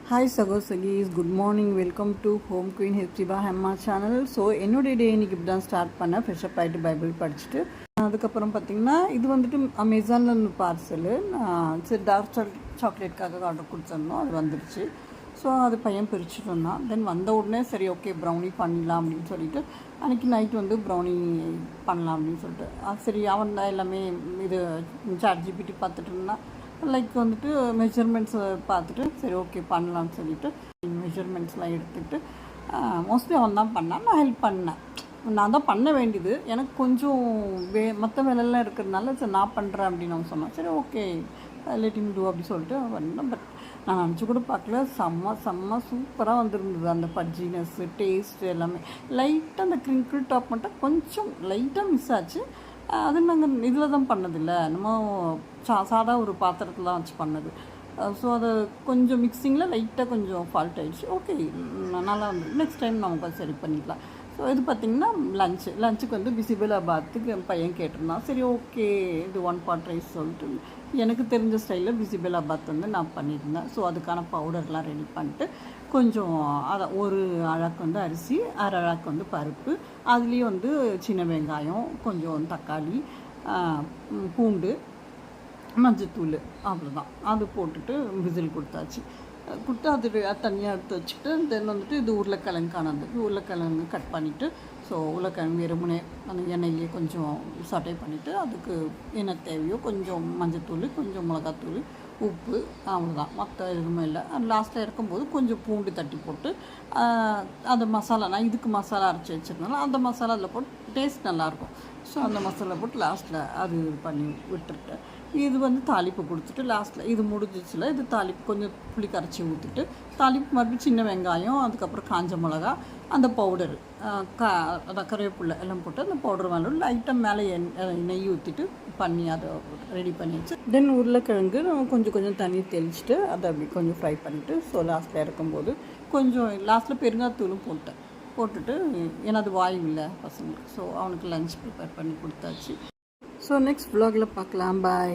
Hi சகோசகீஸ், good morning. Welcome to home queen Hepsiba Hemma channel. So என்னுடைய day இன்றைக்கி இப்படி தான் ஸ்டார்ட் பண்ணேன். ஃப்ரெஷ்அப் ஆகிட்டு பைபிள் படிச்சுட்டு அதுக்கப்புறம் பார்த்திங்கன்னா இது வந்துட்டு அமேசானில் பார்சலு. சரி, டார்க் சாக்லேட்காக ஆர்டர் கொடுத்துருந்தோம், அது வந்துடுச்சு. ஸோ அது பையன் பிரிச்சுட்டு வந்தான். தென் வந்த உடனே சரி ஓகே ப்ரௌனி பண்ணலாம் அப்படின்னு சொல்லிட்டு அன்றைக்கி நைட் வந்து ப்ரௌனி பண்ணலாம் அப்படின்னு சொல்லிட்டு சரி அவன் தான் எல்லாமே இது ChatGPT பார்த்துட்டு இருந்தான். லைக் வந்துட்டு மெஷர்மெண்ட்ஸை பார்த்துட்டு சரி ஓகே பண்ணலான்னு சொல்லிட்டு மெஷர்மெண்ட்ஸ்லாம் எடுத்துகிட்டு மோஸ்ட்லி அவன் தான் பண்ணான், நான் ஹெல்ப் பண்ணேன். நான் தான் பண்ண வேண்டியது, எனக்கு கொஞ்சம் மற்ற வேலையெல்லாம் இருக்கிறதுனால சரி நான் பண்ணுறேன் அப்படின்னு அவன் சொன்னான். சரி ஓகே லெட்டிங் டூ அப்படி சொல்லிட்டு பண்ணேன். பட் நான் நினச்சி கூட பார்க்கல, செம்ம சூப்பராக வந்துருந்தது. அந்த பஜ்ஜினஸ்ஸு டேஸ்ட்டு எல்லாமே. லைட்டாக அந்த க்ரிங்கிள் டாப் மட்டும் கொஞ்சம் லைட்டாக மிஸ் ஆச்சு. அது நாங்கள் இதில் தான் பண்ணதில்லை, நம்ம சாதா ஒரு பாத்திரத்தில் தான் வச்சு பண்ணது. ஸோ அது கொஞ்சம் மிக்சிங்கில் லைட்டாக கொஞ்சம் ஃபால்ட் ஆகிடுச்சு. ஓகே நல்லா வந்து நெக்ஸ்ட் டைம் நமக்கு சரி பண்ணிக்கலாம். ஸோ இது பார்த்திங்கன்னா லஞ்சுக்கு வந்து பிசிபெலாபாத்துக்கு என் பையன் கேட்டிருந்தான். சரி ஓகே இது 1 pot ரைஸ் சொல்லிட்டு எனக்கு தெரிஞ்ச ஸ்டைலில் பிசிபெலாபாத் வந்து நான் பண்ணியிருந்தேன். ஸோ அதுக்கான பவுடர்லாம் ரெடி பண்ணிட்டு கொஞ்சம் அதை ஒரு அழாக்கு வந்து அரிசி, அரை அழாக்கு வந்து பருப்பு, அதுலேயும் வந்து சின்ன வெங்காயம், கொஞ்சம் தக்காளி, பூண்டு, மஞ்சத்தூள், அவ்வளோதான். அது போட்டுட்டு விசில் கொடுத்தாச்சு. கொடுத்து அது தனியாக எடுத்து வச்சுட்டு தென் வந்துட்டு இது உருளைக்கிழங்கானது. உருளைக்கிழங்கு கட் பண்ணிவிட்டு ஸோ உருளைக்கிழங்கு வெறுமனே அந்த எண்ணெயிலேயே கொஞ்சம் சட்டை பண்ணிவிட்டு அதுக்கு என்ன தேவையோ கொஞ்சம் மஞ்சத்தூள், கொஞ்சம் மிளகாத்தூள், உப்பு, அவ்வளோதான். மற்ற எதுவுமே இல்லை. லாஸ்ட்டில் இறக்கும்போது கொஞ்சம் பூண்டு தட்டி போட்டு அந்த மசாலா, நான் இதுக்கு மசாலா அரைச்சி வச்சுருந்தேன், அந்த மசாலா அதில் போட்டு டேஸ்ட் நல்லாயிருக்கும். ஸோ அந்த மசாலா போட்டு லாஸ்ட்டில் அது பண்ணி விட்டுருட்டு இது வந்து தாளிப்பு கொடுத்துட்டு லாஸ்ட்டில் இது முடிஞ்சிச்சுல இது தாளிப்பு கொஞ்சம் புளி கரைச்சி ஊற்றிட்டு தாளிப்பு மறுபடியும் சின்ன வெங்காயம், அதுக்கப்புறம் காஞ்ச மிளகா, அந்த பவுடரு அதான் கருவேப்பிலை எல்லாம் போட்டு அந்த பவுடர் வாங்க லைட்டாக மேலே நெய் ஊற்றிட்டு பண்ணி அதை ரெடி பண்ணி வச்சு தென் உருளைக்கிழங்கு கொஞ்சம் கொஞ்சம் தண்ணி தெளிச்சுட்டு அதை அப்படி கொஞ்சம் ஃப்ரை பண்ணிவிட்டு ஸோ லாஸ்ட்டில் இறக்கும்போது கொஞ்சம் லாஸ்ட்டில் பெருங்காத்தூளும் போட்டுட்டு ஏன்னா அது வாயு இல்லை பசங்களுக்கு. ஸோ அவனுக்கு லஞ்ச் ப்ரிப்பேர் பண்ணி கொடுத்தாச்சு. ஸோ நெக்ஸ்ட் vlogல பார்க்கலாம். பாய்.